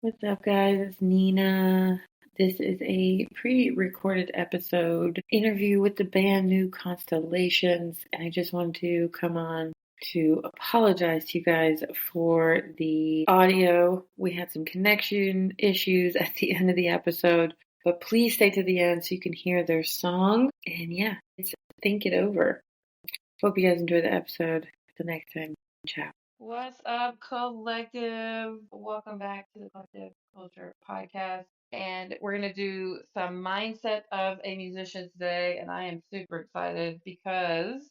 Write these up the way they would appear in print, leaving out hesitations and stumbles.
What's up, guys? It's Nina. This is a pre-recorded episode interview with the band New Constellations, and I just wanted to come on to apologize to you guys for the audio. We had some connection issues at the end of the episode, but please stay to the end so you can hear their song. And yeah, it's Think It Over. Hope you guys enjoy the episode. Till next time, ciao. What's up, collective? Welcome back to the Collective Culture Podcast. And we're going to do some mindset of a musician today. And I am super excited because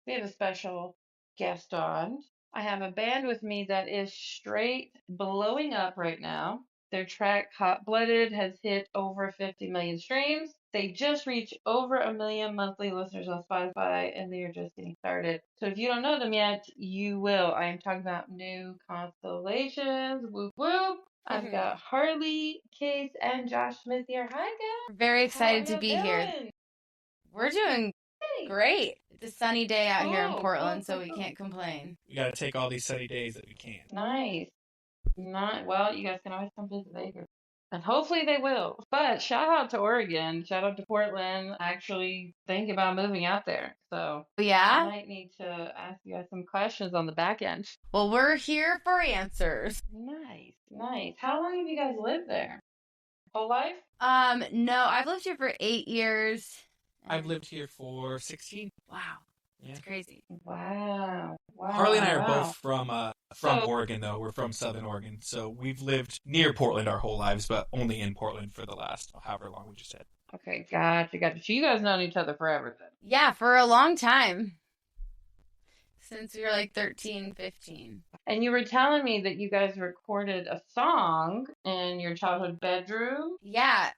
we have a special guest on. I have a band with me that is straight blowing up right now. Their track Hot Blooded has hit over 50 million streams. They just reached over 1 million monthly listeners on Spotify, and they are just getting started. So if you don't know them yet, you will. I am talking about New Constellations. Whoop whoop. I've got Harlee, Case, and Josh Smith here. Hi, guys. Very How are excited to you be doing? here. We're doing Hey. great. It's a sunny day out here in Oh, Portland, cool, so we cool. can't complain. We got to take all these sunny days that we can. Nice. Well, you guys can always come visit Vegas. And hopefully they will. But shout out to Oregon. Shout out to Portland. I actually think about moving out there. So I Yeah? might need to ask you guys some questions on the back end. Well, we're here for answers. Nice, nice. How long have you guys lived there? Whole life? No, I've lived here for 8 years. I've lived here for 16. Wow. That's Yeah. crazy. Wow. Wow. Harlee and I are wow. both from So- Oregon, though. We're from Southern Oregon. So we've lived near Portland our whole lives, but only in Portland for the last however long we just said. Okay, gotcha. So you guys known each other forever then? Yeah, for a long time. Since we were like 13, 15. And you were telling me that you guys recorded a song in your childhood bedroom. Yeah,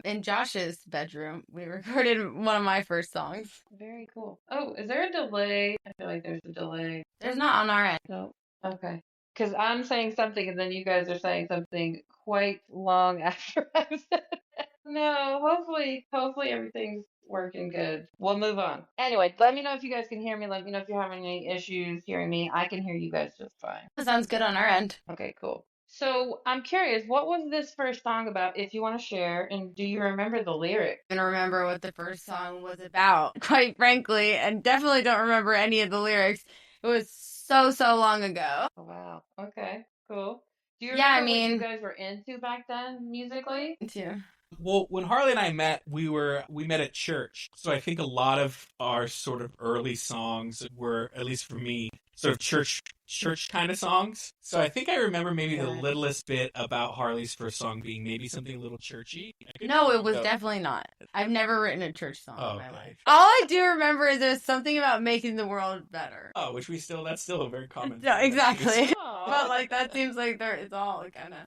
in Josh's bedroom, we recorded one of my first songs. Very cool. Oh, is there a delay? I feel like there's a delay. There's not on our end. No. Okay. Because I'm saying something and then you guys are saying something quite long after I've said it. No, hopefully everything's working good. We'll move on. Anyway, let me know if you guys can hear me. Let me know if you're having any issues hearing me. I can hear you guys just fine. That sounds good on our end. Okay, cool. So I'm curious, what was this first song about, if you want to share, and do you remember the lyric? I don't remember what the first song was about, quite frankly, and definitely don't remember any of the lyrics. It was so long ago. Oh, wow. Okay, cool. Do you Yeah, remember I mean- what you guys were into back then, musically? Too. Well, when Harlee and I met, we met at church. So I think a lot of our sort of early songs were, at least for me, sort of church kind of songs. So I think I remember maybe the Right. littlest bit about Harlee's first song being maybe something a little churchy. No, it was definitely not. I've never written a church song Oh, in my okay. life. All I do remember is there's something about making the world better. Oh, that's still a very common. No, exactly. Aw. But like that seems like it's all kind of.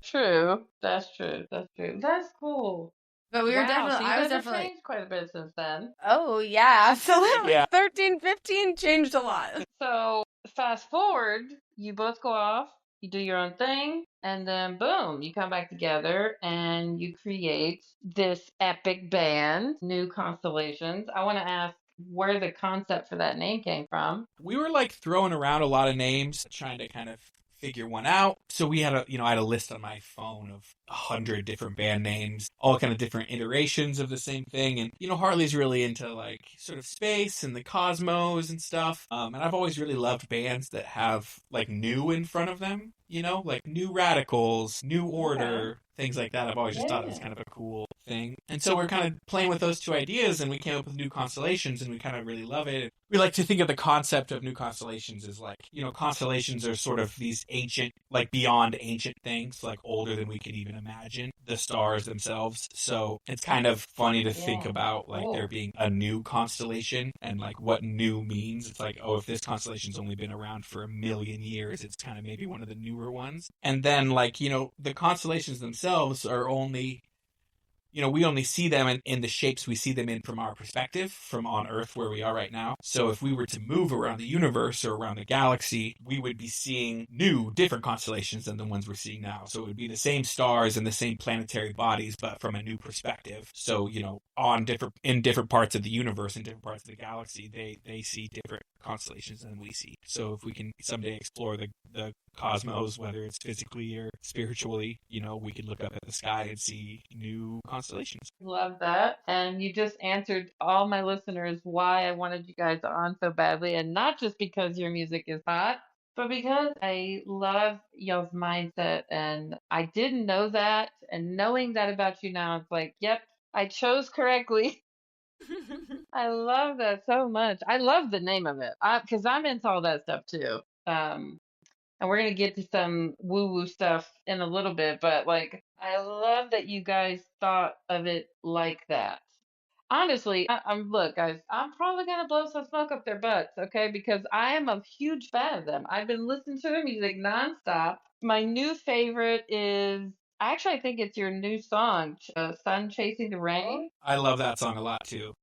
True. That's true. That's cool. But we were Wow, definitely. so you I was guys have definitely. changed quite a bit since then. Oh yeah, absolutely. Yeah. 13, 15 changed a lot. So fast forward, you both go off, you do your own thing, and then boom, you come back together and you create this epic band, New Constellations. I want to ask where the concept for that name came from. We were like throwing around a lot of names, trying to kind of figure one out. So we had I had a list on my phone of 100 different band names, all kind of different iterations of the same thing. And, Harlee's really into like sort of space and the cosmos and stuff. And I've always really loved bands that have like new in front of them, like New Radicals, New Order, things like that. I've always just thought it was kind of a cool thing. And so we're kind of playing with those two ideas and we came up with New Constellations and we kind of really love it. We like to think of the concept of New Constellations as like, constellations are sort of these ancient, like beyond ancient things, like older than we could even imagine, the stars themselves. So it's kind of funny to think about like there being a new constellation and like what new means. It's like, oh, if this constellation's only been around for 1 million years, it's kind of maybe one of the newer ones. And then like, the constellations themselves are only, we only see them in the shapes we see them in from our perspective, from on Earth where we are right now. So if we were to move around the universe or around the galaxy, we would be seeing new, different constellations than the ones we're seeing now. So it would be the same stars and the same planetary bodies, but from a new perspective. So, in different parts of the universe and different parts of the galaxy, they see different constellations than we see. So if we can someday explore the cosmos, whether it's physically or spiritually, we could look up at the sky and see new constellations. Love that. And you just answered all my listeners why I wanted you guys on so badly. And not just because your music is hot, but because I love y'all's mindset. And I didn't know that. And knowing that about you now, it's like, yep, I chose correctly. I love that so much. I love the name of it because I'm into all that stuff too. And we're gonna get to some woo-woo stuff in a little bit, but like, I love that you guys thought of it like that. Honestly, I'm look, guys, I'm probably gonna blow some smoke up their butts, okay? Because I am a huge fan of them. I've been listening to their music nonstop. My new favorite is actually I think it's your new song, "Sun Chasing the Rain." I love that song a lot too.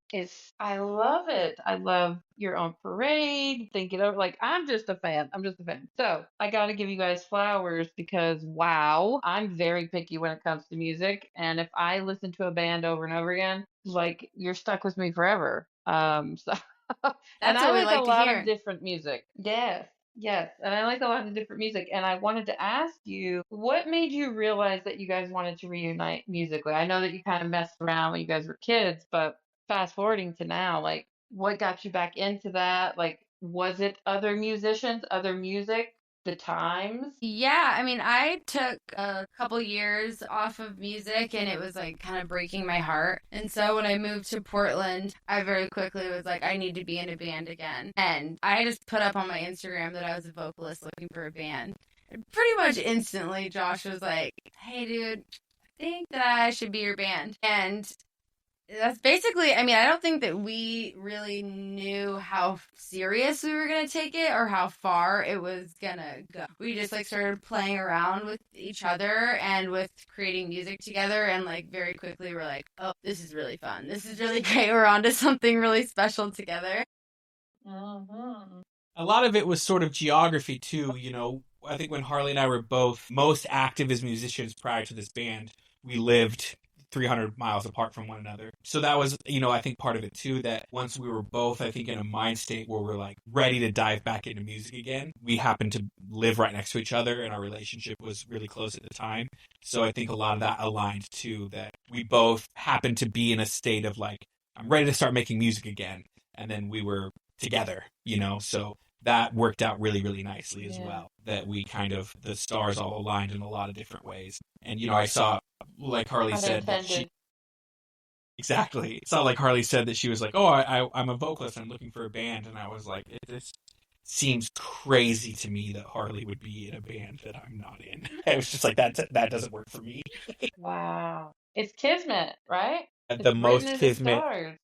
I love it. I love Your Own Parade. Think it over. Like, I'm just a fan. I'm just a fan. So I got to give you guys flowers because wow, I'm very picky when it comes to music. And if I listen to a band over and over again, like you're stuck with me forever. So and That's I what we like a like to lot of hear. different music. Yes. Yes, and I like a lot of different music, and I wanted to ask you, what made you realize that you guys wanted to reunite musically? I know that you kind of messed around when you guys were kids, but fast forwarding to now, like what got you back into that? Like, was it other musicians, other music, the times? Yeah, I mean, I took a couple years off of music and it was like kind of breaking my heart. And so when I moved to Portland, I very quickly was like, I need to be in a band again. And I just put up on my Instagram that I was a vocalist looking for a band. And pretty much instantly, Josh was like, hey, dude, I think that I should be your band. And that's basically, I mean, I don't think that we really knew how serious we were going to take it or how far it was going to go. We just like started playing around with each other and with creating music together. And like very quickly, we're like, oh, this is really fun. This is really great. We're on to something really special together. Mm-hmm. A lot of it was sort of geography too. I think when Harlee and I were both most active as musicians prior to this band, we lived 300 miles apart from one another. So that was, I think part of it too, that once we were both, I think, in a mind state where we're like ready to dive back into music again, we happened to live right next to each other and our relationship was really close at the time. So I think a lot of that aligned too, that we both happened to be in a state of like, I'm ready to start making music again. And then we were together, so that worked out really, really nicely as well. That we kind of, the stars all aligned in a lot of different ways. And, I saw, like Harlee said, that she, exactly. It's not like Harlee said that she was like, oh, I'm a vocalist, I'm looking for a band. And I was like, this seems crazy to me that Harlee would be in a band that I'm not in. It was just like, that doesn't work for me. Wow. It's kismet, right? The It's most written in the kismet. stars.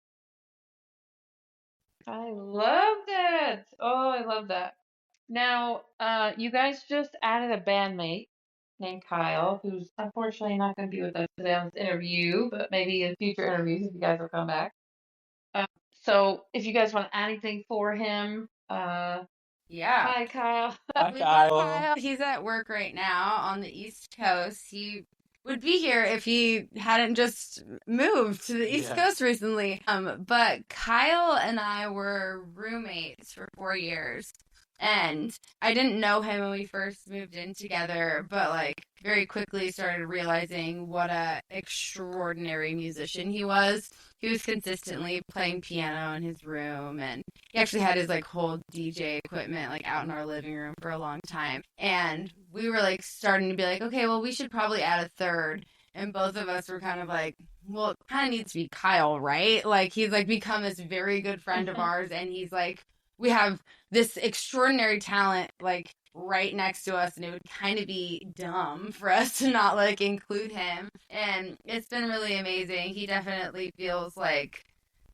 I love that. Oh, I love that. Now, you guys just added a bandmate named Kyle, who's unfortunately not going to be with us today on this interview, but maybe in future interviews if you guys will come back. Uh, so if you guys want to add anything for him, Yeah. hi Kyle. Hi, We Kyle. love Kyle. He's at work right now on the East Coast. He would be here if he hadn't just moved to the East Coast recently. But Kyle and I were roommates for 4 years. And I didn't know him when we first moved in together, but like very quickly started realizing what a extraordinary musician he was. He was consistently playing piano in his room, and he actually had his like whole DJ equipment like out in our living room for a long time. And we were like starting to be like, okay, well, we should probably add a third. And both of us were kind of like, well, it kind of needs to be Kyle, right? Like he's like become this very good friend of ours, and he's like, we have this extraordinary talent like right next to us, and it would kind of be dumb for us to not like include him. And it's been really amazing. He definitely feels like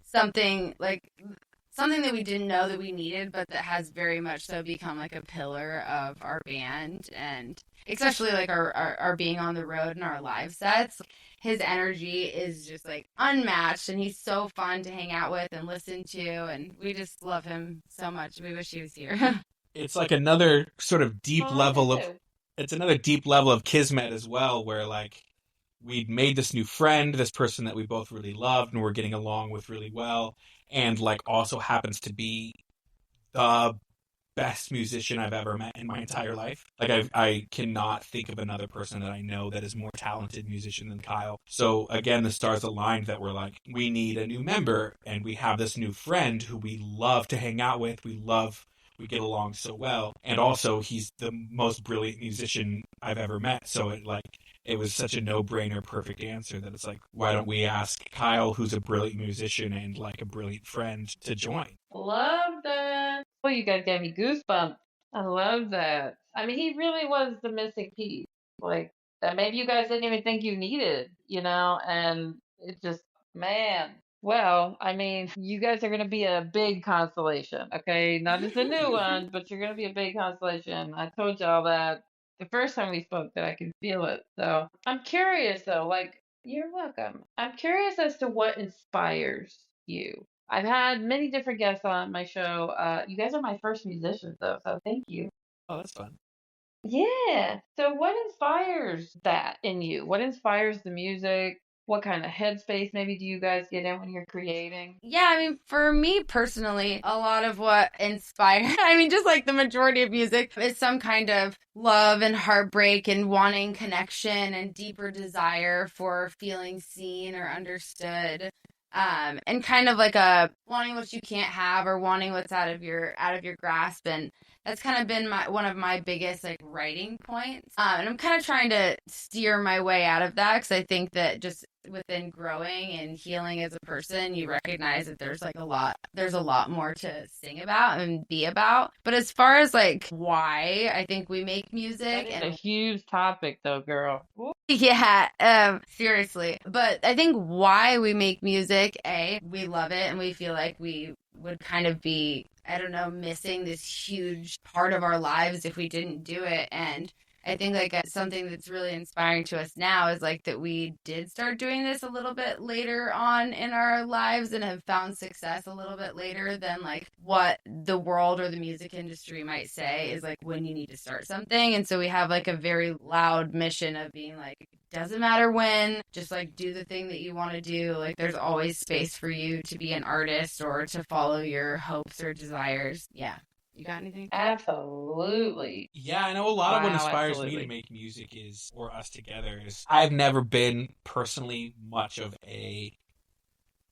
something that we didn't know that we needed, but that has very much so become like a pillar of our band, and especially like our being on the road and our live sets. His energy is just like unmatched, and he's so fun to hang out with and listen to, and we just love him so much. We wish he was here. It's like another sort of it's another deep level of kismet as well, where like we'd made this new friend, this person that we both really loved and we're getting along with really well, and like also happens to be the best musician I've ever met in my entire life. Like I cannot think of another person that I know that is more talented musician than Kyle. So again, the stars aligned that we're like, we need a new member, and we have this new friend who we love to hang out with. We get along so well, and also he's the most brilliant musician I've ever met. So it was such a no-brainer, perfect answer that it's like, why don't we ask Kyle, who's a brilliant musician and like a brilliant friend, to join? Love that. Oh, you guys gave me goosebumps. I love that. I mean, he really was the missing piece. Like, that maybe you guys didn't even think you needed, and it just, man. Well, I mean, you guys are going to be a big constellation, okay? Not just a new one, but you're going to be a big constellation. I told y'all that the first time we spoke that I could feel it. So I'm curious, though, like, you're welcome. I'm curious as to what inspires you. I've had many different guests on my show. You guys are my first musicians, though, so thank you. Oh, that's fun. Yeah. So, what inspires that in you? What inspires the music? What kind of headspace maybe do you guys get in when you're creating? Yeah, I mean, for me personally, a lot of what inspired, I mean, just like the majority of music, is some kind of love and heartbreak and wanting connection and deeper desire for feeling seen or understood. And kind of like a wanting what you can't have or wanting what's out of your grasp. And that's kind of been one of my biggest like writing points. And I'm kind of trying to steer my way out of that because I think that just within growing and healing as a person, you recognize that there's a lot more to sing about and be about. But as far as like why I think we make music, That is a huge topic, though, girl. Ooh. yeah, seriously. But I think why we make music, we love it and we feel like we would kind of be, I don't know, missing this huge part of our lives if we didn't do it. And I think like something that's really inspiring to us now is like that we did start doing this a little bit later on in our lives and have found success a little bit later than like what the world or the music industry might say is like when you need to start something. And so we have like a very loud mission of being like, doesn't matter when, just like do the thing that you want to do. Like there's always space for you to be an artist or to follow your hopes or desires. Yeah. You got anything? Absolutely. Yeah, I know a lot of what Wow, inspires me absolutely. to make music is, or us together, is I've never been personally much of a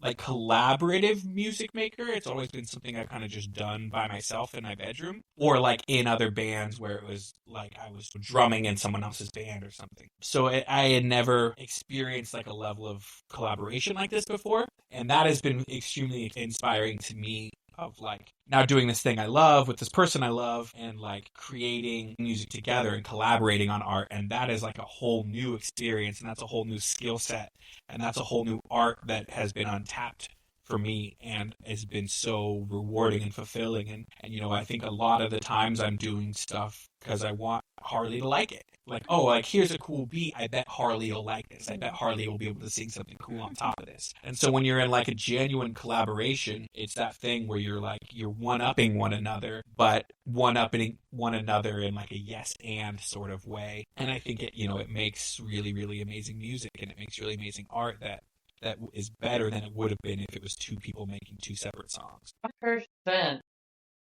like collaborative music maker. It's always been something I've kind of just done by myself in my bedroom or like in other bands where it was like I was drumming in someone else's band or something. So I had never experienced like a level of collaboration like this before. And that has been extremely inspiring to me of like now doing this thing I love with this person I love and like creating music together and collaborating on art. And that is like a whole new experience and that's a whole new skill set and that's a whole new art that has been untapped for me and has been so rewarding and fulfilling. And I think a lot of the times I'm doing stuff because I want Harlee to like it. Like, oh, like here's a cool beat. I bet Harlee will like this. I bet Harlee will be able to sing something cool on top of this. And so when you're in like a genuine collaboration, it's that thing where you're one-upping one another, but one-upping one another in like a yes and sort of way. And I think it makes really, really amazing music and it makes really amazing art that is better than it would have been if it was two people making two separate songs. 100%.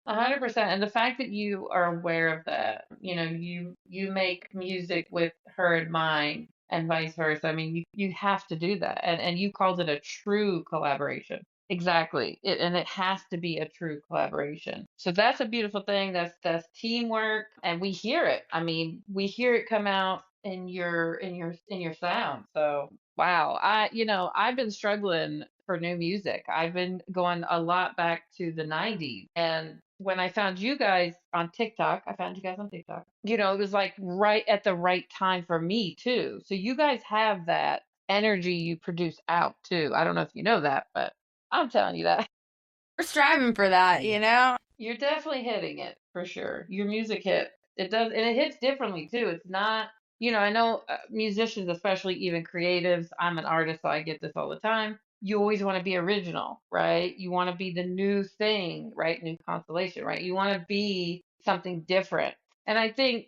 100%. And the fact that you are aware of that, you make music with her in mind and vice versa. I mean, you have to do that. And you called it a true collaboration. Exactly. And it has to be a true collaboration. So that's a beautiful thing. That's teamwork and we hear it. I mean, we hear it come out in your sound. So wow. I've been struggling for new music. I've been going a lot back to the 90s. And when I found you guys on TikTok, it was like right at the right time for me too. So you guys have that energy you produce out too. I don't know if you know that, but I'm telling you that. We're striving for that, you know? You're definitely hitting it for sure. Your music hit. It does, and it hits differently too. It's not, I know musicians, especially even creatives. I'm an artist, so I get this all the time. You always want to be original, right? You want to be the new thing, right? New constellation, right? You want to be something different. And I think,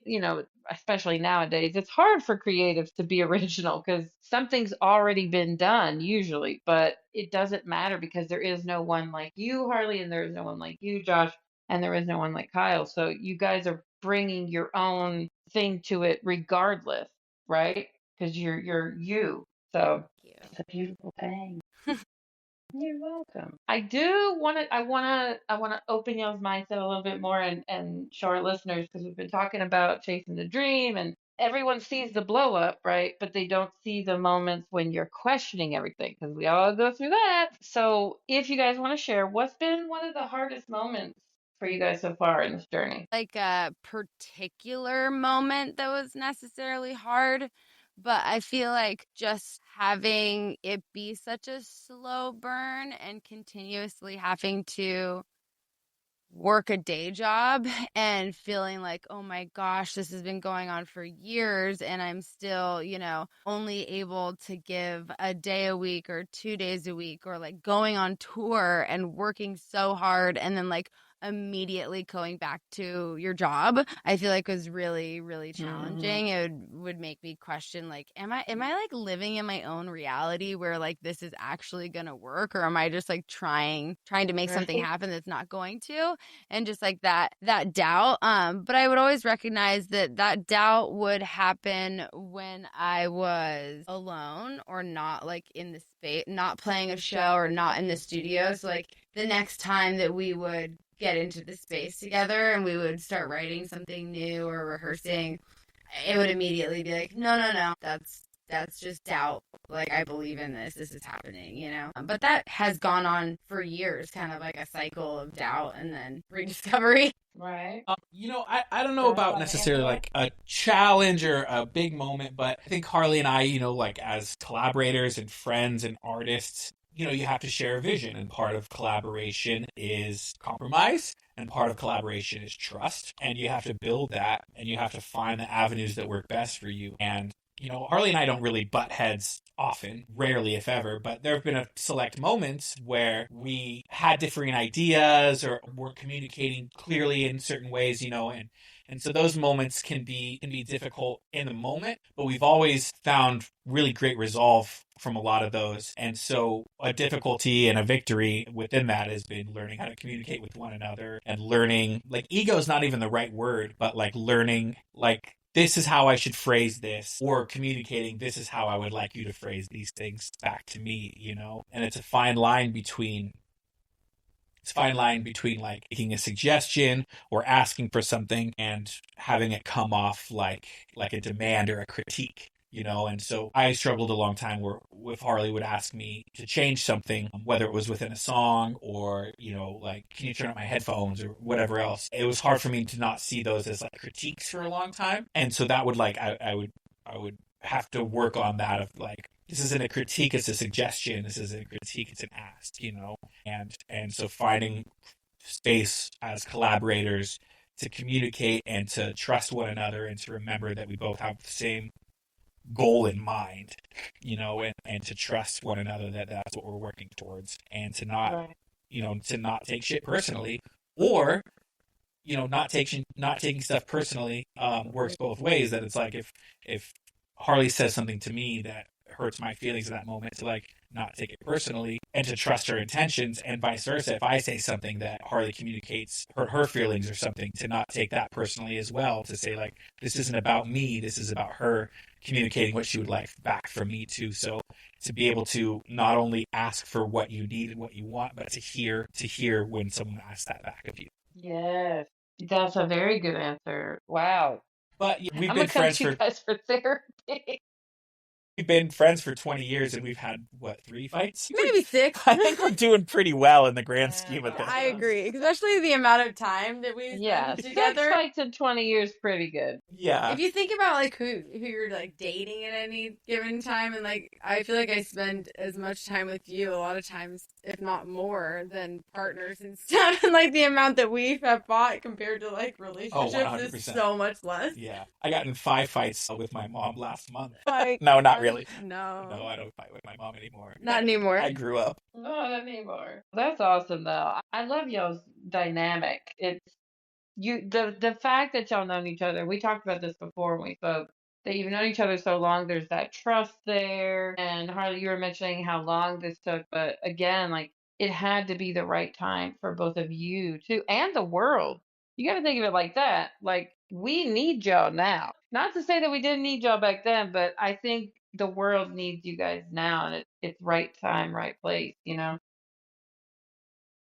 especially nowadays, it's hard for creatives to be original because something's already been done usually, but it doesn't matter because there is no one like you, Harlee, and there is no one like you, Josh. and there is no one like Kyle. So you guys are bringing your own thing to it regardless, right? Because you're you. So Thank it's a beautiful thing. you. You're welcome. I do want to. I want to open y'all's mindset a little bit more and show our listeners because we've been talking about chasing the dream and everyone sees the blow up, right? But they don't see the moments when you're questioning everything because we all go through that. So if you guys want to share, what's been one of the hardest moments for you guys so far in this journey? Like a particular moment that was necessarily hard, but I feel like just having it be such a slow burn and continuously having to work a day job and feeling like, oh my gosh, this has been going on for years and I'm still, only able to give a day a week or 2 days a week, or like going on tour and working so hard and then like immediately going back to your job, I feel like was really, really challenging. It would make me question like, am I like living in my own reality where like this is actually gonna work, or am I just like trying to make something Right. happen that's not going to? And just like that doubt. But I would always recognize that doubt would happen when I was alone or not like in the space, not playing a show or not in the studio. So like the next time that we would get into the space together and we would start writing something new or rehearsing, it would immediately be like, no, that's just doubt. Like, I believe in this. This is happening. But that has gone on for years, kind of like a cycle of doubt and then rediscovery. Right. I don't know about necessarily like a challenge or a big moment, but I think Harlee and I, like as collaborators and friends and artists, you have to share a vision, and part of collaboration is compromise, and part of collaboration is trust, and you have to build that, and you have to find the avenues that work best for you. And Harlee and I don't really butt heads often, rarely if ever, but there have been a select moments where we had differing ideas or were communicating clearly in certain ways, and so those moments can be difficult in the moment, but we've always found really great resolve from a lot of those. And so a difficulty and a victory within that has been learning how to communicate with one another and learning, like, ego is not even the right word, but like learning, like, this is how I should phrase this, or communicating, this is how I would like you to phrase these things back to me. And it's a fine line between like making a suggestion or asking for something and having it come off like a demand or a critique. And so I struggled a long time where if Harlee would ask me to change something, whether it was within a song or, like, can you turn up my headphones or whatever else, it was hard for me to not see those as like critiques for a long time. And so that would like, I would have to work on that of like, this isn't a critique, it's a suggestion. This isn't a critique, it's an ask. And so finding space as collaborators to communicate and to trust one another and to remember that we both have the same goal in mind, and to trust one another that that's what we're working towards, and to not, Right. to not take shit personally, or not taking stuff personally works both ways. That it's like if Harlee says something to me that hurts my feelings in that moment, to like not take it personally and to trust her intentions, and vice versa. If I say something that Harlee communicates hurt her feelings or something, to not take that personally as well, to say like, this isn't about me, this is about her communicating what she would like back from me too. So to be able to not only ask for what you need and what you want, but to hear when someone asks that back of you. Yes. That's a very good answer. Wow. But we've I'm been gonna come friends to you for guys for therapy. we've been friends for 20 years, and we've had what, 3 fights? Maybe 6. I think we're doing pretty well in the grand scheme of Yeah. things. I agree, especially the amount of time that we Yeah, spend 6 together. fights in 20 years, pretty good. Yeah. If you think about like who you're like dating at any given time, and like I feel like I spend as much time with you a lot of times, if not more, than partners and stuff. And like the amount that we have fought compared to like relationships is 100%. so much less. Yeah. I got in 5 fights with my mom last month. Like, No, not really. No, No, I don't fight with my mom anymore. not anymore. I grew up. Not anymore. That's awesome, though. I love y'all's dynamic. It's the fact that y'all known each other. We talked about this before when we spoke. That you've known each other so long, there's that trust there. And Harley, you were mentioning how long this took, but again, like it had to be the right time for both of you too, and the world. You got to think of it like that. Like, we need y'all now. Not to say that we didn't need y'all back then, but I think the world needs you guys now, and it's right time, right place, you know?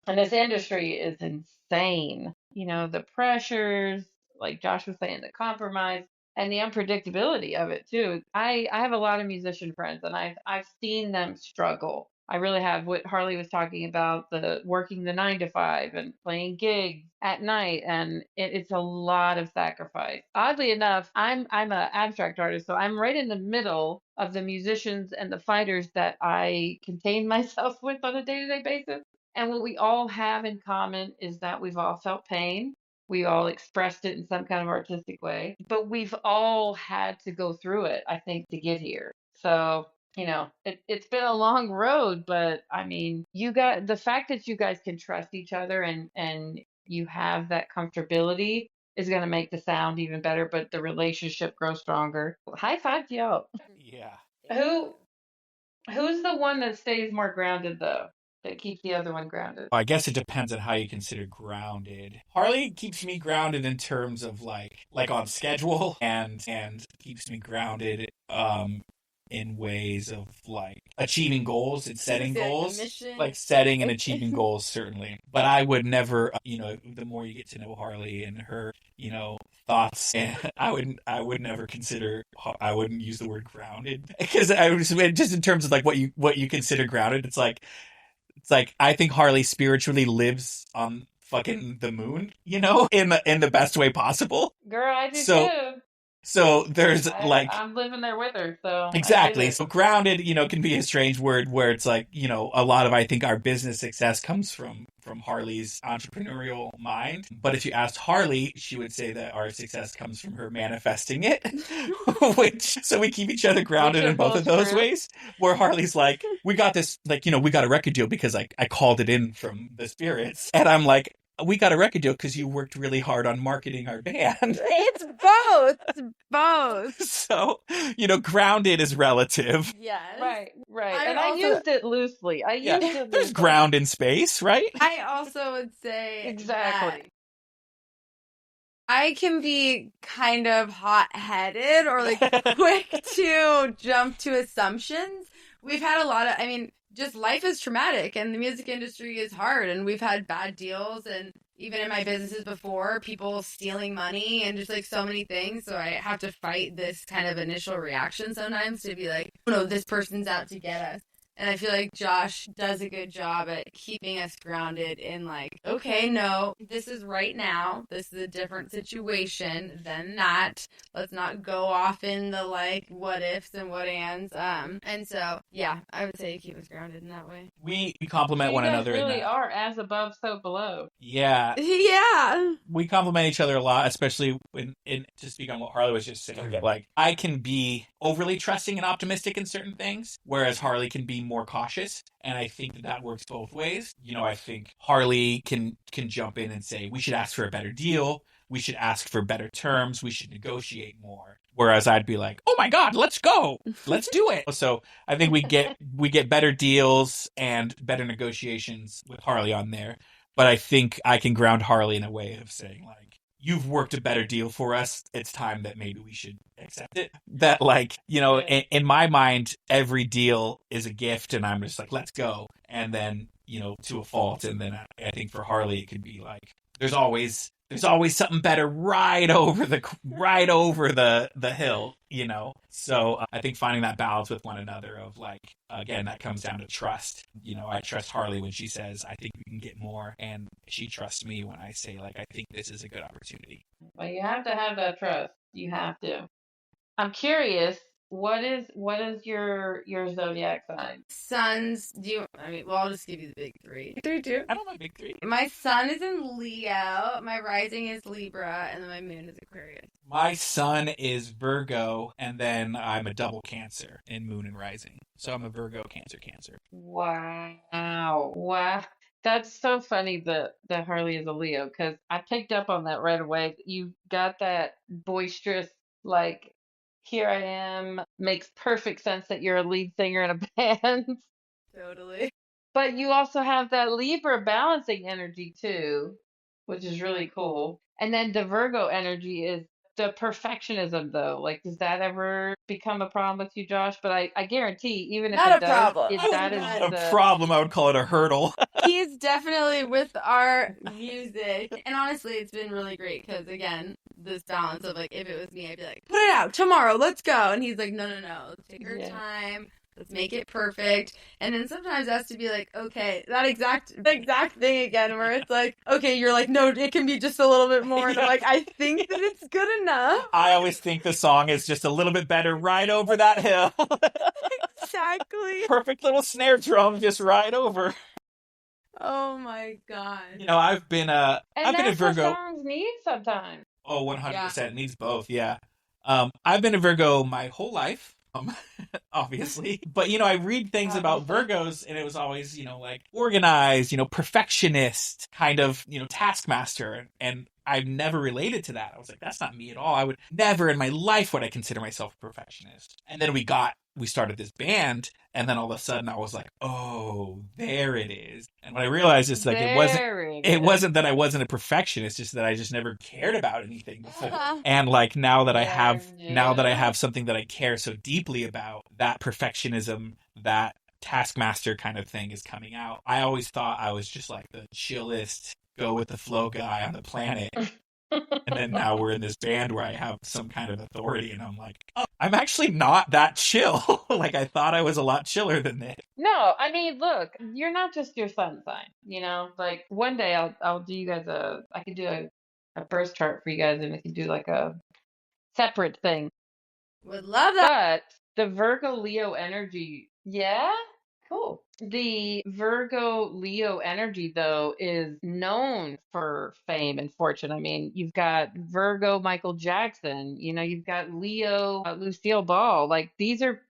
And this industry is insane. You know, the pressures, like Josh was saying, the compromise and the unpredictability of it too. I have a lot of musician friends and I've seen them struggle. I really have. What Harlee was talking about, the working the 9 to 5 and playing gigs at night, and it's a lot of sacrifice. Oddly enough, I'm an abstract artist, so I'm right in the middle of the musicians and the fighters that I contain myself with on a day-to-day basis. And what we all have in common is that we've all felt pain. We all expressed it in some kind of artistic way, but we've all had to go through it, I think, to get here. So, you know, it's been a long road, but I mean, you got the fact that you guys can trust each other and you have that comfortability is going to make the sound even better, but the relationship grows stronger. High five to y'all. Yeah. Who who's the one that stays more grounded though? That keeps the other one grounded? I guess it depends on how you consider grounded. Harlee keeps me grounded in terms of like on schedule and keeps me grounded in ways of like achieving goals and setting goals. Like setting and achieving goals certainly. But I would never, the more you get to know Harlee and her, thoughts, and I would never consider, I wouldn't use the word grounded because I was just in terms of like what you consider grounded. It's like I think Harlee spiritually lives on fucking the moon, in the best way possible. Girl, I do So too. so there's like I'm living there with her, so I get exactly. it. So grounded, can be a strange word where it's like, a lot of I think our business success comes from Harlee's entrepreneurial mind. But if you asked Harlee, she would say that our success comes from her manifesting it. Which so we keep each other grounded Which are in both both of those true. ways. Where Harlee's like, we got this, like, we got a record deal because I called it in from the spirits. And I'm like, we got a record deal because you worked really hard on marketing our band. It's both. It's both. So, grounded is relative. Yes. Right. I And I also used it loosely. Yeah. It There's loosely. ground in space, right? I also would say that Exactly. I can be kind of hot-headed or like quick to jump to assumptions. We've had a lot of, I mean, just life is traumatic and the music industry is hard and we've had bad deals and even in my businesses before, people stealing money and just like so many things. So I have to fight this kind of initial reaction sometimes to be like, oh no, this person's out to get us. And I feel like Josh does a good job at keeping us grounded in like, okay, no, this is right now. This is a different situation than that. Let's not go off in the like what ifs and what ands. And so yeah, I would say you keep us grounded in that way. We complement You one guys another in really that. are as above, so below. Yeah. Yeah. We compliment each other a lot, especially in to speak on what Harlee was just saying. Like, I can be overly trusting and optimistic in certain things, whereas Harlee can be more cautious. And I think that works both ways. I think Harlee can jump in and say, we should ask for a better deal. We should ask for better terms. We should negotiate more. Whereas I'd be like, oh my God, let's go. Let's do it. So I think we get better deals and better negotiations with Harlee on there. But I think I can ground Harlee in a way of saying, like, you've worked a better deal for us. It's time that maybe we should accept it. That, like, in my mind, every deal is a gift, and I'm just like, let's go. And then, to a fault. And then I think for Harlee, it could be like, there's always something better right over the hill, So I think finding that balance with one another of like, again, that comes down to trust. I trust Harlee when she says, I think we can get more. And she trusts me when I say, like, I think this is a good opportunity. Well, you have to have that trust. You have to. I'm curious, what is your zodiac sign? Suns, well, I'll just give you the big three. Three, two. I don't know, big three. My sun is in Leo, my rising is Libra, and then my moon is Aquarius. My sun is Virgo, and then I'm a double Cancer in moon and rising. So I'm a Virgo, Cancer. Wow. That's so funny that Harlee is a Leo, because I picked up on that right away. You got that boisterous, like, here I am. Makes perfect sense that you're a lead singer in a band. Totally. But you also have that Libra balancing energy too, which is really cool. And then the Virgo energy is the perfectionism though. Like, does that ever become a problem with you, Josh? But I guarantee, even if Not it a does, problem. I that wouldn't is call it a the problem. I would call it a hurdle. He's definitely with our music. And honestly, it's been really great because, again, this balance of like, if it was me, I'd be like, put it out tomorrow, let's go. And he's like, no, let's take our time. Let's make it perfect. And then sometimes it has to be like, okay, that exact thing again, where it's like, okay, you're like, no, it can be just a little bit more. And I'm like, I think that it's good enough. I always think the song is just a little bit better right over that hill. Exactly. Perfect little snare drum just right over. Oh my god. I've been a Virgo. what songs need sometimes. Oh, 100% needs both. Yeah. I've been a Virgo my whole life. Obviously. But, I read things about Virgos and it was always, like organized, perfectionist, kind of, taskmaster. And I've never related to that. I was like, that's not me at all. I would never in my life would I consider myself a perfectionist. And then we started this band and then all of a sudden I was like, oh, there it is. And what I realized is like it wasn't that I wasn't a perfectionist, just that I just never cared about anything before. And like now that I have something that I care so deeply about, that perfectionism, that taskmaster kind of thing is coming out. I always thought I was just like the chillest, go with the flow guy on the planet. And then now we're in this band where I have some kind of authority and I'm like, oh, I'm actually not that chill. Like I thought I was a lot chiller than this. No, I mean, look, you're not just your sun sign, Like one day I'll do you guys I could do a birth chart for you guys and we can do like a separate thing. Would love that. But the Virgo Leo energy, yeah, cool. The Virgo Leo energy, though, is known for fame and fortune. I mean, you've got Virgo Michael Jackson, you've got Leo Lucille Ball. Like these are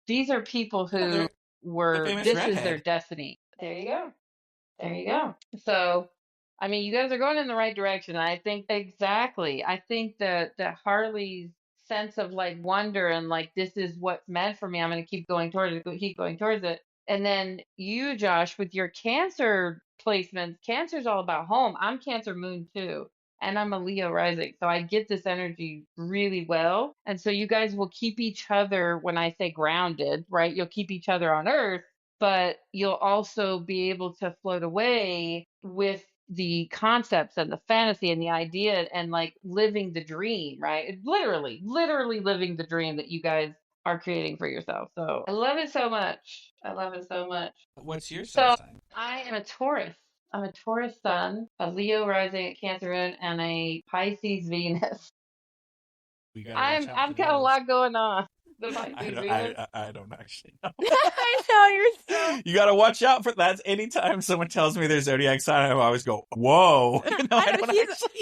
people who this is their destiny. There you go. There you go. So, I mean, you guys are going in the right direction. I think exactly. I think that Harley's sense of like wonder and like this is what's meant for me. I'm going to keep going towards it, keep going towards it. And then you, Josh, with your Cancer placements, Cancer's all about home. I'm Cancer Moon too. And I'm a Leo rising. So I get this energy really well. And so you guys will keep each other, when I say grounded, right? You'll keep each other on earth, but you'll also be able to float away with the concepts and the fantasy and the idea and like living the dream, right? It's literally living the dream that you guys are creating for yourself. So I love it so much. I love it so much. What's your sun sign? I am a Taurus. I'm a Taurus sun, a Leo rising at Cancer moon, and a Pisces Venus. I've got a lot going on. I don't actually know. I know you're so. You got to watch out for that. Anytime someone tells me their zodiac sign, I always go, "Whoa!"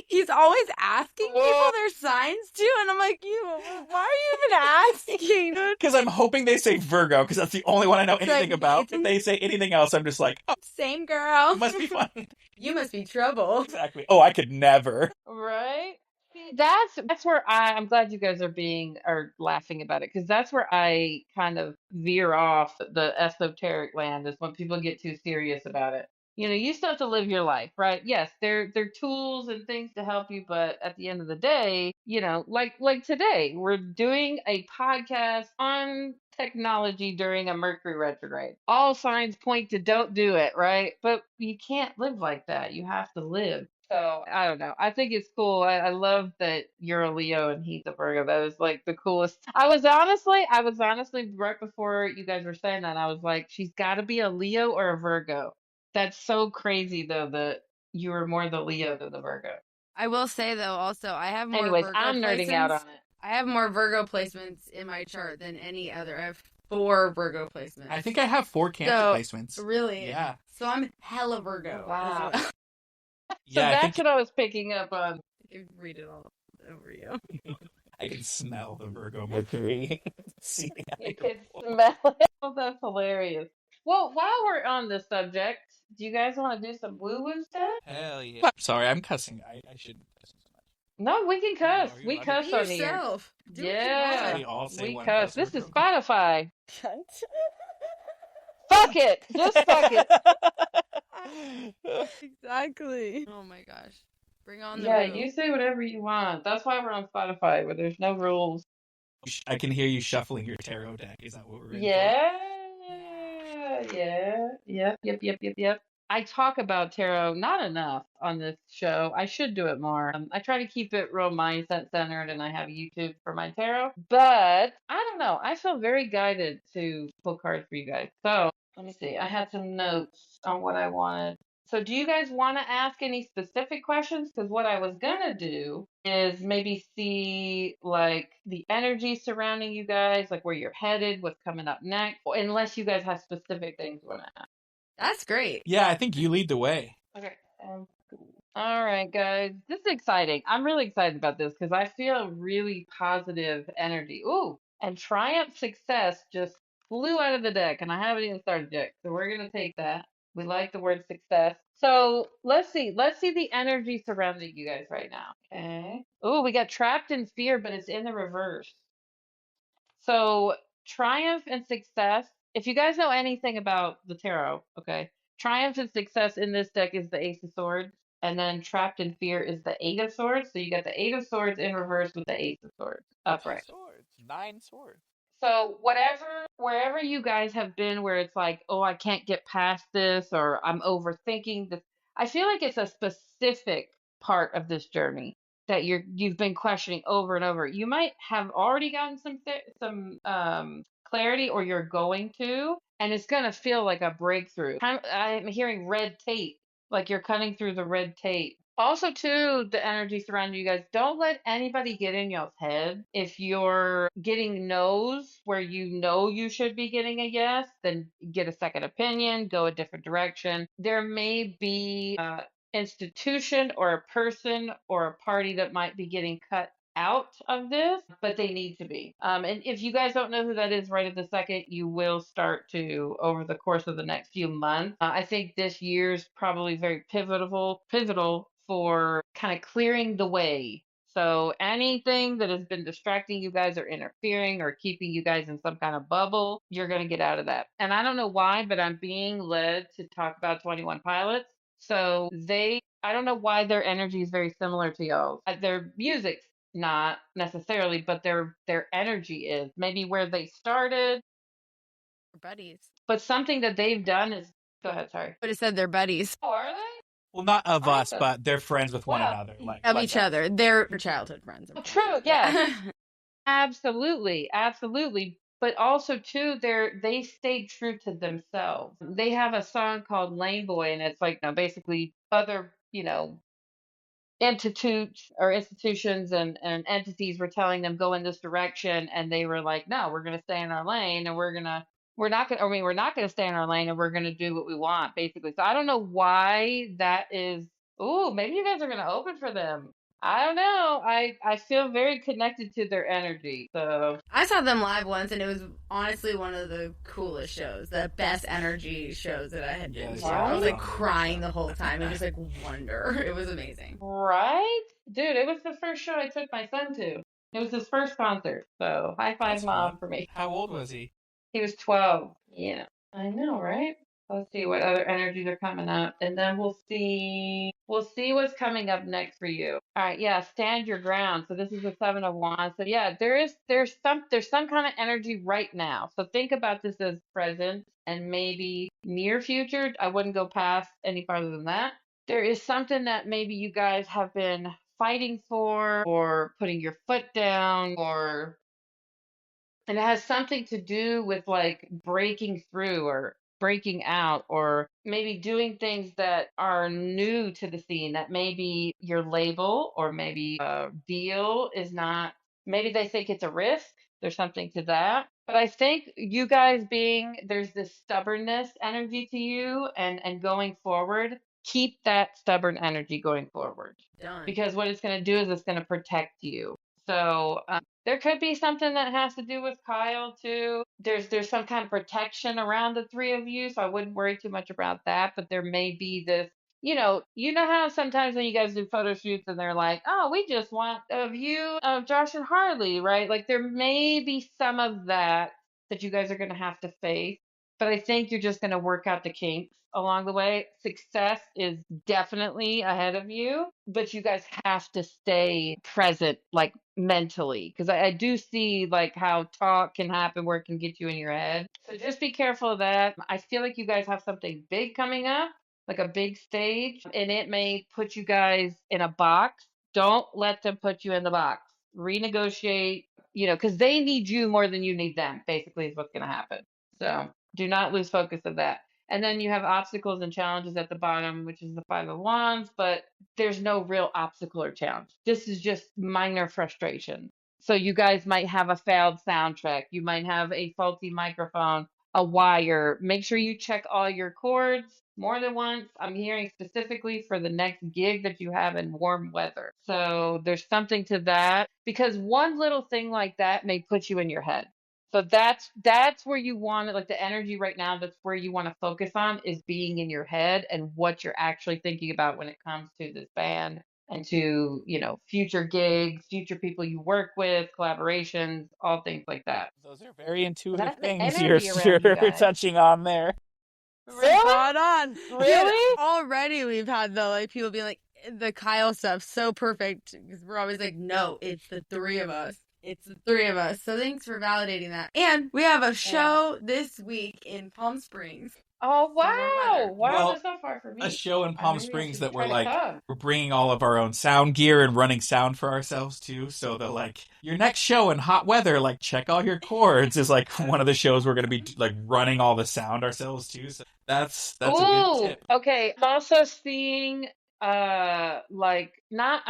He's always asking people their signs too, and I'm like, why are you even asking? Because I'm hoping they say Virgo, because that's the only one I know anything about. If they say anything else, I'm just like, oh, same girl. It must be fun. You must be trouble. Exactly. Oh, I could never. Right. That's where I'm glad you guys are laughing about it because that's where I kind of veer off the esoteric land is when people get too serious about it. You still have to live your life, right? Yes, they're tools and things to help you, but at the end of the day, like today, we're doing a podcast on technology during a Mercury retrograde. All signs point to don't do it, right? But you can't live like that. You have to live. So I don't know. I think it's cool. I love that you're a Leo and he's a Virgo. That was like the coolest. I was honestly right before you guys were saying that, I was like, she's got to be a Leo or a Virgo. That's so crazy though that you were more the Leo than the Virgo. I will say though, also I have more. Anyways, Virgo I'm nerding out on it. I have more Virgo placements in my chart than any other. I have 4 Virgo placements. I think I have 4 Cancer placements. Really? Yeah. So I'm hella Virgo. Wow. So that's what I was picking up on. I can read it all over you. I can smell the Virgo Mercury. You can smell it. Oh, that's hilarious. Well, while we're on this subject, do you guys want to do some woo-woo stuff? Hell yeah. Sorry, I'm cussing. I shouldn't cuss so much. No, we can cuss. We cuss on here. Do yeah, we all say we one cuss. This is Spotify. Fuck it. Just fuck it. Exactly. Oh my gosh. Bring on the Yeah, room. you say whatever you want. That's why we're on Spotify, where there's no rules. I can hear you shuffling your tarot deck. Is that what we're in for? Yeah. Yep. I talk about tarot not enough on this show. I should do it more. I try to keep it real mindset centered, and I have YouTube for my tarot. But I don't know. I feel very guided to pull cards for you guys. So let me see. I had some notes on what I wanted. So do you guys want to ask any specific questions? Because what I was gonna do is maybe see like the energy surrounding you guys, like where you're headed, what's coming up next, unless you guys have specific things you want to ask. That's great. Yeah, I think you lead the way. Okay. All right, guys. This is exciting. I'm really excited about this because I feel really positive energy. Ooh, and Triumph Success just flew out of the deck, and I haven't even started yet. So we're gonna take that. We like the word success. So let's see. Let's see the energy surrounding you guys right now. Okay. Oh, we got trapped in fear, but it's in the reverse. So triumph and success. If you guys know anything about the tarot, okay, triumph and success in this deck is the Ace of Swords, and then trapped in fear is the Eight of Swords. So you got the Eight of Swords in reverse with the Ace of Swords upright. Swords. 9 swords. So wherever you guys have been, where it's like, oh, I can't get past this, or I'm overthinking this, I feel like it's a specific part of this journey that you've been questioning over and over. You might have already gotten some clarity, or you're going to, and it's gonna feel like a breakthrough. I'm hearing red tape, like you're cutting through the red tape. Also, too, the energy surrounding you guys, don't let anybody get in y'all's head. If you're getting no's where you know you should be getting a yes, then get a second opinion, go a different direction. There may be an institution or a person or a party that might be getting cut out of this, but they need to be. And if you guys don't know who that is right at the second, you will start to over the course of the next few months. I think this year's probably very pivotal for kind of clearing the way. So anything that has been distracting you guys or interfering or keeping you guys in some kind of bubble, you're going to get out of that. And I don't know why, but I'm being led to talk about 21 Pilots. So I don't know why their energy is very similar to y'all. Their music's not necessarily, but their energy is maybe where they started. Buddies. But something that they've done is go ahead, sorry. But it said they're buddies. Oh, are they? Well, not of us, but they're friends with one another. Of each other. They're childhood friends. True, yes. Absolutely. But also too, they stayed true to themselves. They have a song called Lane Boy, and it's like, basically other, institutions and entities were telling them go in this direction, and they were like, no, we're gonna stay in our lane, and we're not gonna, we're not gonna stay in our lane, and we're gonna do what we want, basically. So I don't know why that is. Ooh, maybe you guys are gonna open for them. I don't know. I feel very connected to their energy. So I saw them live once, and it was honestly one of the coolest shows, the best energy shows that I had been to. I was like crying the whole time and just like wonder. It was amazing. Right? Dude, it was the first show I took my son to. It was his first concert. So high five, Mom, for me. How old was he? He was 12. Yeah. I know, right? Let's see what other energies are coming up, and then we'll see what's coming up next for you. All right, yeah, stand your ground. So this is the 7 of Wands. So yeah, there's some kind of energy right now. So think about this as present and maybe near future. I wouldn't go past any farther than that. There is something that maybe you guys have been fighting for, or putting your foot down, and it has something to do with like breaking through or breaking out, or maybe doing things that are new to the scene, that maybe your label or maybe a deal is not, maybe they think it's a risk. There's something to that. But I think you guys there's this stubbornness energy to you, and going forward, keep that stubborn energy going forward. Done. Because what it's going to do is it's going to protect you. So there could be something that has to do with Kyle too. There's some kind of protection around the three of you, so I wouldn't worry too much about that. But there may be this, you know how sometimes when you guys do photo shoots and they're like, oh, we just want a view of Josh and Harlee, right? Like there may be some of that you guys are going to have to face. but I think you're just going to work out the kinks along the way. Success is definitely ahead of you, but you guys have to stay present, like mentally, because I do see like how talk can happen where it can get you in your head. So just be careful of that. I feel like you guys have something big coming up, like a big stage, and it may put you guys in a box. Don't let them put you in the box. Renegotiate, because they need you more than you need them, basically, is what's going to happen. So do not lose focus of that. And then you have obstacles and challenges at the bottom, which is the Five of Wands, but there's no real obstacle or challenge. This is just minor frustration. So you guys might have a failed soundtrack. You might have a faulty microphone, a wire. Make sure you check all your cords more than once. I'm hearing specifically for the next gig that you have in warm weather. So there's something to that because one little thing like that may put you in your head. So that's where you want it, like the energy right now, that's where you want to focus on is being in your head and what you're actually thinking about when it comes to this band and to, future gigs, future people you work with, collaborations, all things like that. Those are very So intuitive that's the things you're energy around you guys. touching on there. Really? Spot on. Really? Already we've had people being like, the Kyle stuff so perfect because we're always like, no, it's the three of us. It's the three of us. So thanks for validating that. And we have a show this week in Palm Springs. Oh, wow. Wow, Well, that's not far from me. A show in Palm Maybe I Springs should that try to come. we're bringing all of our own sound gear and running sound for ourselves too. So they're like, your next show in hot weather, like check all your chords is like one of the shows we're going to be like running all the sound ourselves too. So that's a good tip. Okay. I'm also seeing I'm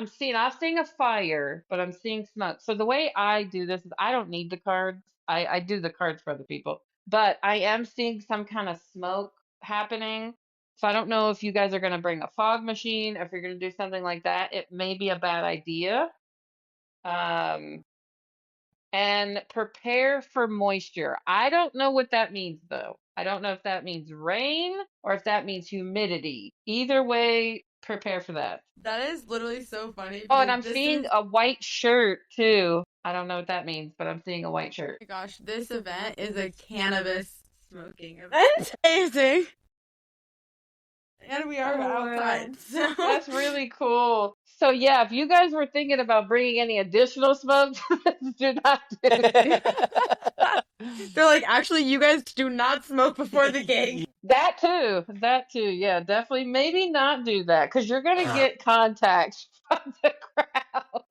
seeing a fire, but I'm seeing smoke. So the way I do this is I don't need the cards. I do the cards for other people. But I am seeing some kind of smoke happening. So I don't know if you guys are going to bring a fog machine, if you're going to do something like that. It may be a bad idea. Um, and prepare for moisture. I don't know what that means though. I don't know if that means rain or if that means humidity. Either way, prepare for that. That is literally so funny. Oh, and I'm seeing a white shirt too. I don't know what that means, but I'm seeing a white shirt. Oh my gosh, this event is a cannabis smoking event. Amazing. And we are outside. So. That's really cool. So yeah, if you guys were thinking about bringing any additional smoke, do not do it. They're like, actually, you guys do not smoke before the gig. That too. Yeah, definitely. Maybe not do that because you're gonna get contacts from the crowd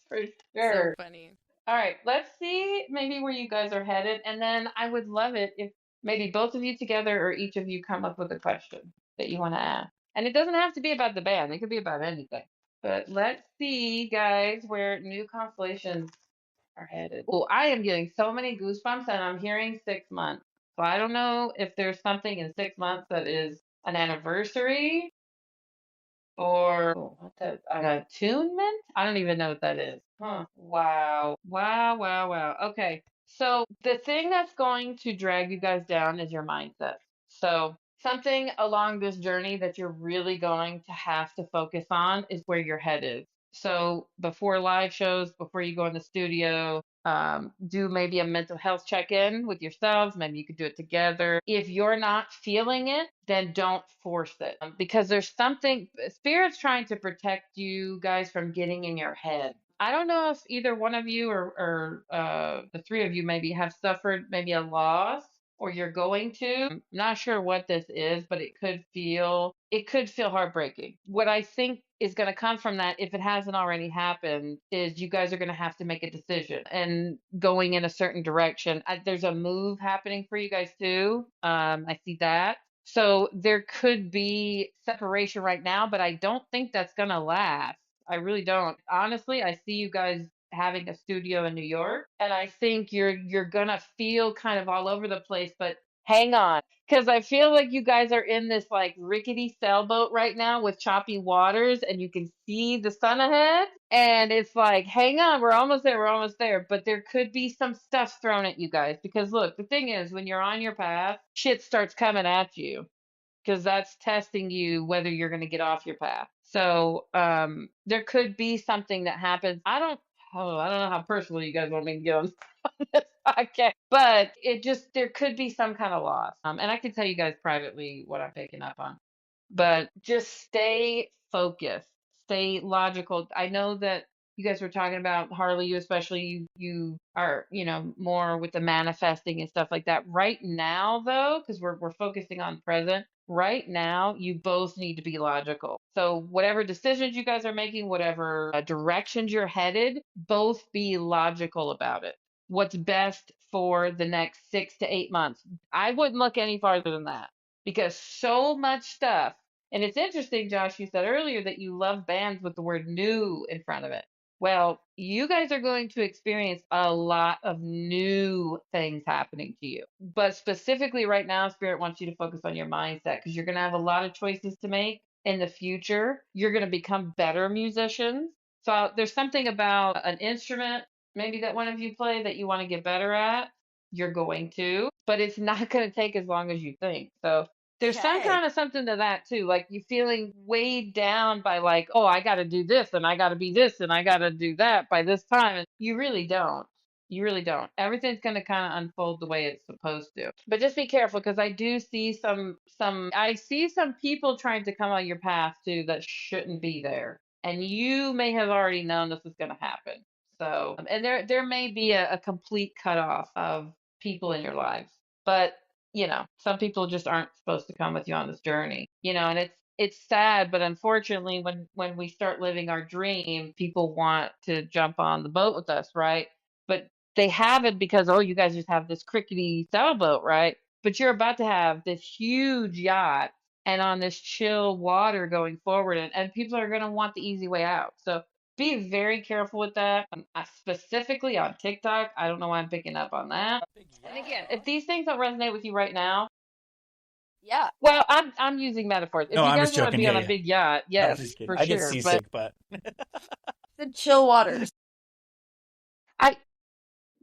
for sure. So funny. All right, let's see maybe where you guys are headed, and then I would love it if maybe both of you together or each of you come up with a question that you want to ask. And it doesn't have to be about the band; it could be about anything. But let's see, guys, where new constellations are headed. Oh, I am getting so many goosebumps, and I'm hearing 6 months. So I don't know if there's something in 6 months that is an anniversary or what's that? An attunement? I don't even know what that is. Huh. Wow. Wow, wow, wow. Okay. So the thing that's going to drag you guys down is your mindset. So something along this journey that you're really going to have to focus on is where your head is. So before live shows, before you go in the studio, do maybe a mental health check-in with yourselves. Maybe you could do it together. If you're not feeling it, then don't force it because there's something, spirit's trying to protect you guys from getting in your head. I don't know if either one of you or the three of you maybe have suffered maybe a loss or you're going to. I'm not sure what this is, but it could feel heartbreaking. What I think is going to come from that, if it hasn't already happened, is you guys are going to have to make a decision and going in a certain direction. There's a move happening for you guys too. I see that. So there could be separation right now, but I don't think that's going to last. I really don't. Honestly, I see you guys having a studio in New York, and I think you're going to feel kind of all over the place, but hang on. Because I feel like you guys are in this like rickety sailboat right now with choppy waters, and you can see the sun ahead. And it's like, hang on, we're almost there, we're almost there. But there could be some stuff thrown at you guys. Because look, the thing is, when you're on your path, shit starts coming at you because that's testing you whether you're going to get off your path. So there could be something that happens. I don't know how personal you guys want me to get on on this podcast. But there could be some kind of loss. And I can tell you guys privately what I'm picking up on. But just stay focused, stay logical. I know that you guys were talking about Harlee, you especially, you are, more with the manifesting and stuff like that. Right now, though, because we're focusing on present, right now, you both need to be logical. So whatever decisions you guys are making, whatever directions you're headed, both be logical about it. What's best for the next 6 to 8 months? I wouldn't look any farther than that because so much stuff. And it's interesting, Josh, you said earlier that you love bands with the word new in front of it. Well, you guys are going to experience a lot of new things happening to you. But specifically right now, Spirit wants you to focus on your mindset because you're going to have a lot of choices to make in the future. You're going to become better musicians. So there's something about an instrument, maybe that one of you play that you want to get better at. You're going to, but it's not going to take as long as you think. So there's some Okay. kind of something to that too. Like you feeling weighed down by like, oh, I got to do this and I got to be this and I got to do that by this time. And you really don't. You really don't. Everything's going to kind of unfold the way it's supposed to. But just be careful because I do see I see some people trying to come on your path too that shouldn't be there. And you may have already known this is going to happen. So, and there may be a complete cutoff of people in your lives. But some people just aren't supposed to come with you on this journey. And it's sad, but unfortunately when we start living our dream, people want to jump on the boat with us, right? But they have it because, oh, you guys just have this crickety sailboat, right? But you're about to have this huge yacht and on this chill water going forward, and people are going to want the easy way out. So be very careful with that. Specifically on TikTok, I don't know why I'm picking up on that. And again, if these things don't resonate with you right now, Yeah. well, I'm using metaphors. If No, you I'm guys just want to joking. be on Yeah, a yeah. big yacht, I'm yes, just kidding. for I get sure. But seasick, but The chill waters. I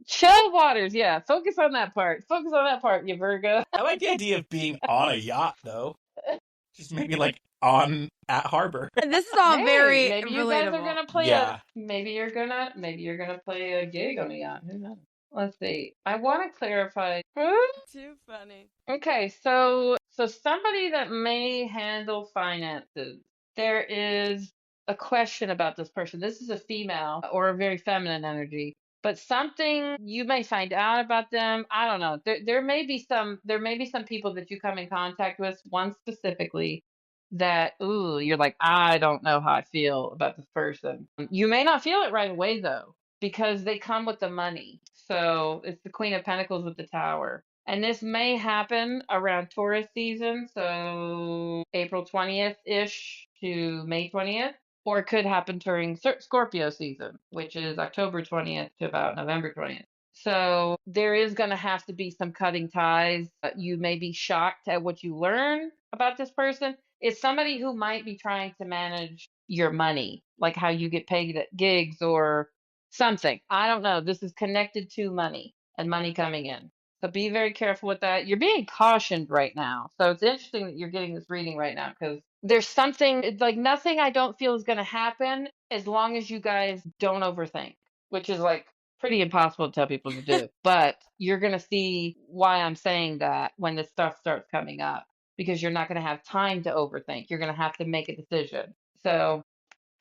chill waters, yeah. Focus on that part. Focus on that part, you Virgo. I like the idea of being on a yacht, though. Just maybe like on at harbor. This is all Hey, very maybe you guys are relatable. gonna play Yeah. maybe you're gonna play a gig on a yacht. Who knows? Let's see. I want to clarify. Too funny. Okay, so somebody that may handle finances. There is a question about this person. This is a female or a very feminine energy, but something you may find out about them. I don't know. There may be some people that you come in contact with, one specifically that ooh, you're like, I don't know how I feel about this person. You may not feel it right away though, because they come with the money. So it's the Queen of Pentacles with the Tower. And this may happen around Taurus season, so April 20th ish to May 20th, or it could happen during Scorpio season, which is October 20th to about November 20th. So there is going to have to be some cutting ties. You may be shocked at what you learn about this person. It's somebody who might be trying to manage your money, like how you get paid at gigs or something. I don't know. This is connected to money and money coming in. So be very careful with that. You're being cautioned right now. So it's interesting that you're getting this reading right now because there's something, it's like nothing I don't feel is going to happen as long as you guys don't overthink, which is like pretty impossible to tell people to do. But you're going to see why I'm saying that when this stuff starts coming up because you're not going to have time to overthink. You're going to have to make a decision. So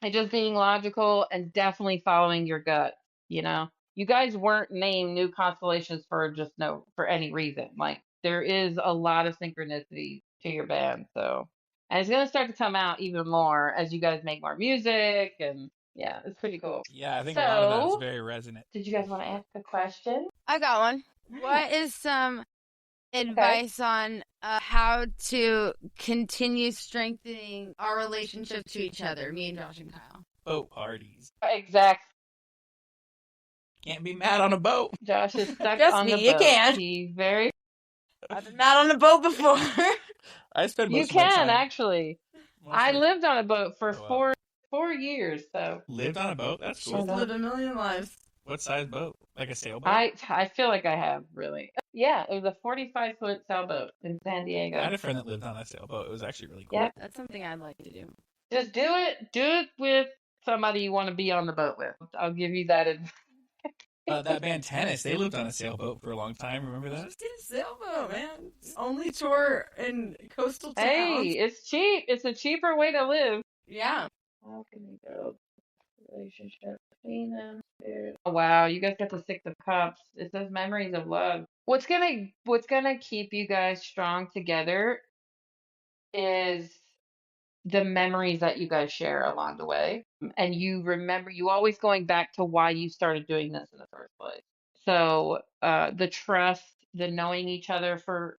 and just being logical and definitely following your gut, you know. You guys weren't named new constellations for just no for any reason. Like there is a lot of synchronicity to your band, so and it's gonna start to come out even more as you guys make more music and yeah, it's pretty cool. Yeah, I think a lot of that is So very resonant. did you guys want to ask a question? I got one. Right. What is some advice on how to continue strengthening our relationship to each other, me and Josh and Kyle? Boat parties. Exactly. Can't be mad on a boat. Josh is stuck Trust on me, the you boat. can. He's very I've been out on a boat before. I spend You most of my can time. actually. I lived on a boat for four years, so Lived on a boat? That's She's cool. lived a million lives. What size boat? Like a sailboat? I feel like I have really. Yeah, it was a 45-foot sailboat in San Diego. I had a friend that lived on a sailboat. It was actually really cool. Yep. That's something I'd like to do. Just do it. Do it with somebody you want to be on the boat with. I'll give you that advice. That band Tennis, they lived on a sailboat for a long time. Remember that? Just get a sailboat, man. Only tour in coastal towns. Hey, it's cheap. It's a cheaper way to live. Yeah. How can we build relationship between them? Oh wow, you guys got the Six of Cups. It says memories of love. What's gonna keep you guys strong together is the memories that you guys share along the way. And you remember, you always going back to why you started doing this in the first place. So the trust, the knowing each other for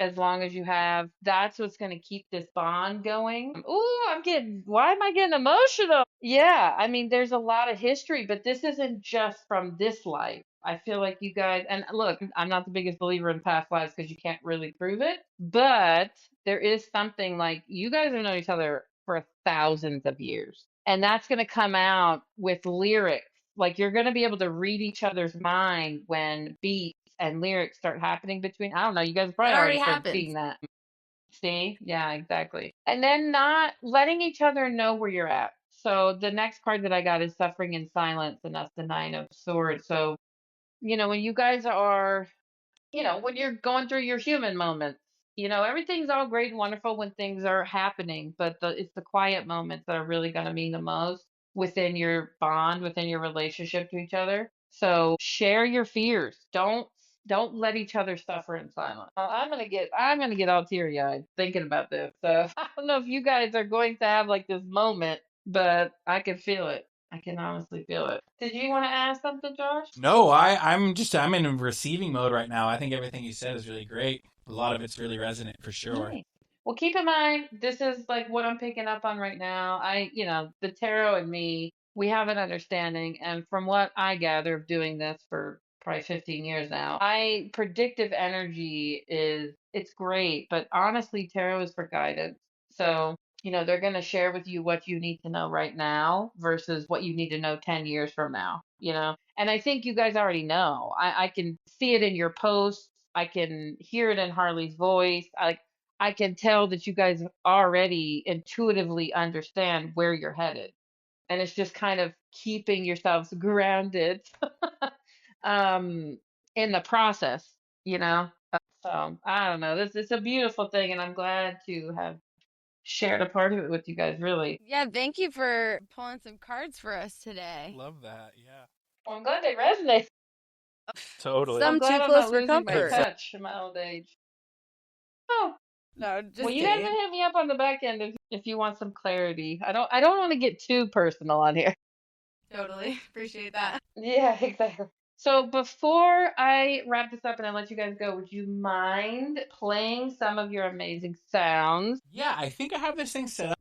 as long as you have, that's what's going to keep this bond going. Ooh, why am I getting emotional? Yeah, I mean, there's a lot of history, but this isn't just from this life. I feel like you guys, and look, I'm not the biggest believer in past lives because you can't really prove it, but there is something like you guys have known each other for thousands of years. And that's going to come out with lyrics. Like you're going to be able to read each other's mind when beats and lyrics start happening between. I don't know. You guys probably It already already started happens. seeing that. See? Yeah, exactly. And then not letting each other know where you're at. So the next card that I got is Suffering in Silence, and that's the Nine of Swords. So, when you guys are when you're going through your human moments, everything's all great and wonderful when things are happening, but it's the quiet moments that are really going to mean the most within your bond, within your relationship to each other. So share your fears. Don't let each other suffer in silence. I'm gonna get all teary eyed thinking about this. So I don't know if you guys are going to have like this moment, but I can feel it. I can honestly feel it. Did you want to ask something, Josh? No, I'm in receiving mode right now. I think everything you said is really great. A lot of it's really resonant for sure. Nice. Well, keep in mind, this is like what I'm picking up on right now. The tarot and me, we have an understanding. And from what I gather of doing this for probably 15 years now, predictive energy it's great, but honestly, tarot is for guidance. So, they're going to share with you what you need to know right now versus what you need to know 10 years from now. And I think you guys already know. I can see it in your posts. I can hear it in Harlee's voice. I can tell that you guys already intuitively understand where you're headed. And it's just kind of keeping yourselves grounded um, in the process, you know? So I don't know. This It's a beautiful thing, and I'm glad to have shared a part of it with you guys, really. Yeah, thank you for pulling some cards for us today. Love that. Yeah. Well, I'm glad they resonate. Totally. Some I'm glad too I'm close not for losing my comfort. touch in my old age. Oh, No, just well, you guys kidding. can hit me up on the back end if you want some clarity. I don't want to get too personal on here. Totally appreciate that. Yeah, exactly. So before I wrap this up and I let you guys go, would you mind playing some of your amazing sounds? Yeah, I think I have this thing set